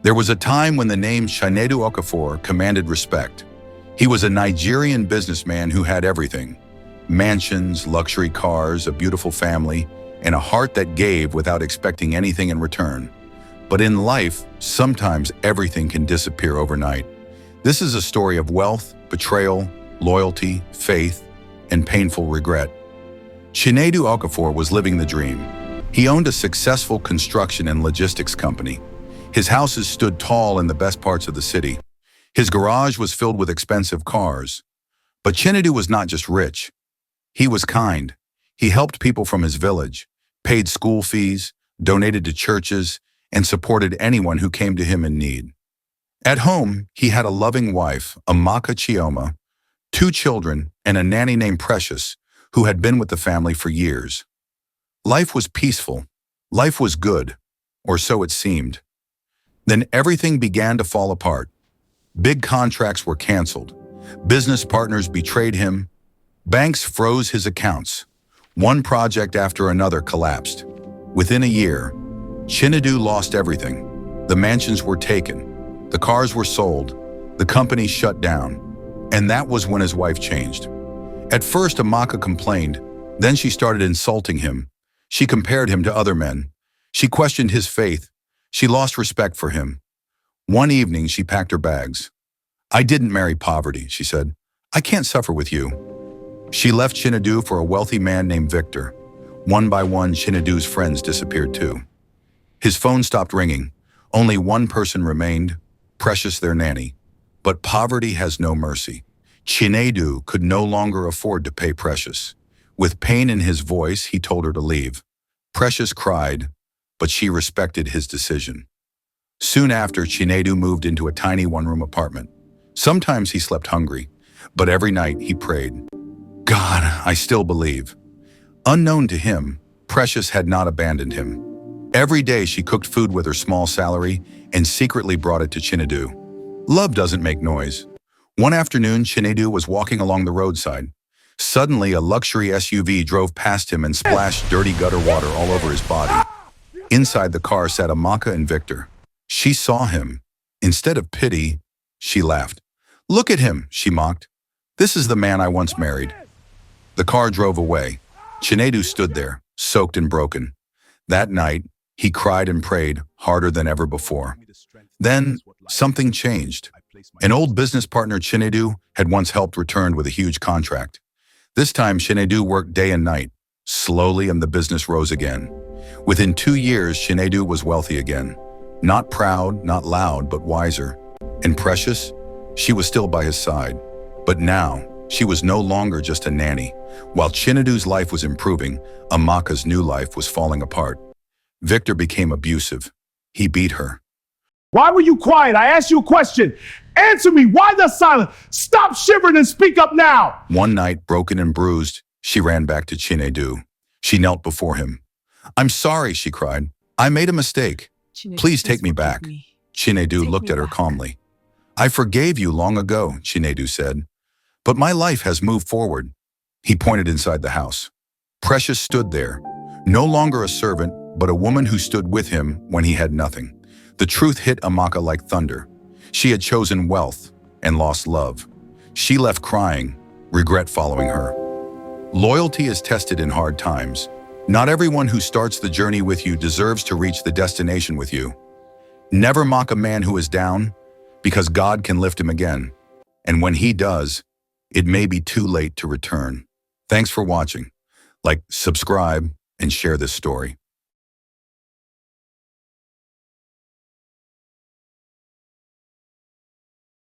There was a time when the name Chinedu Okafor commanded respect. He was a Nigerian businessman who had everything: mansions, luxury cars, a beautiful family, and a heart that gave without expecting anything in return. But in life, sometimes everything can disappear overnight. This is a story of wealth, betrayal, loyalty, faith, and painful regret. Chinedu Okafor was living the dream. He owned a successful construction and logistics company. His houses stood tall in the best parts of the city. His garage was filled with expensive cars. But Chinedu was not just rich. He was kind. He helped people from his village, paid school fees, donated to churches, and supported anyone who came to him in need. At home, he had a loving wife, Amaka Chioma, 2 children, and a nanny named Precious, who had been with the family for years. Life was peaceful. Life was good, or so it seemed. Then everything began to fall apart. Big contracts were canceled. Business partners betrayed him. Banks froze his accounts. One project after another collapsed. Within a year, Chinedu lost everything. The mansions were taken. The cars were sold. The company shut down. And that was when his wife changed. At first, Amaka complained. Then she started insulting him. She compared him to other men. She questioned his faith. She lost respect for him. One evening, she packed her bags. "I didn't marry poverty," she said. "I can't suffer with you." She left Chinedu for a wealthy man named Victor. One by one, Chinedu's friends disappeared too. His phone stopped ringing. Only one person remained, Precious, their nanny. But poverty has no mercy. Chinedu could no longer afford to pay Precious. With pain in his voice, he told her to leave. Precious cried, but she respected his decision. Soon after, Chinedu moved into a tiny one-room apartment. Sometimes he slept hungry, but every night he prayed, "God, I still believe." Unknown to him, Precious had not abandoned him. Every day she cooked food with her small salary and secretly brought it to Chinedu. Love doesn't make noise. One afternoon, Chinedu was walking along the roadside. Suddenly, a luxury SUV drove past him and splashed dirty gutter water all over his body. Inside the car sat Amaka and Victor. She saw him. Instead of pity, she laughed. "Look at him," she mocked. "This is the man I once married." The car drove away. Chinedu stood there, soaked and broken. That night, he cried and prayed harder than ever before. Then, something changed. An old business partner Chinedu had once helped returned with a huge contract. This time, Chinedu worked day and night. Slowly, and the business rose again. Within 2 years, Chinedu was wealthy again. Not proud, not loud, but wiser. And Precious? She was still by his side. But now, she was no longer just a nanny. While Chinedu's life was improving, Amaka's new life was falling apart. Victor became abusive. He beat her. "Why were you quiet? I asked you a question. Answer me. Why the silence? Stop shivering and speak up now." One night, broken and bruised, she ran back to Chinedu. She knelt before him. "I'm sorry," she cried. "I made a mistake. Please take me back." Chinedu looked at her calmly. "I forgave you long ago," Chinedu said. "But my life has moved forward." He pointed inside the house. Precious stood there, no longer a servant, but a woman who stood with him when he had nothing. The truth hit Amaka like thunder. She had chosen wealth and lost love. She left crying, regret following her. Loyalty is tested in hard times. Not everyone who starts the journey with you deserves to reach the destination with you. Never mock a man who is down, because God can lift him again. And when he does, it may be too late to return. Thanks for watching. Like, subscribe, and share this story.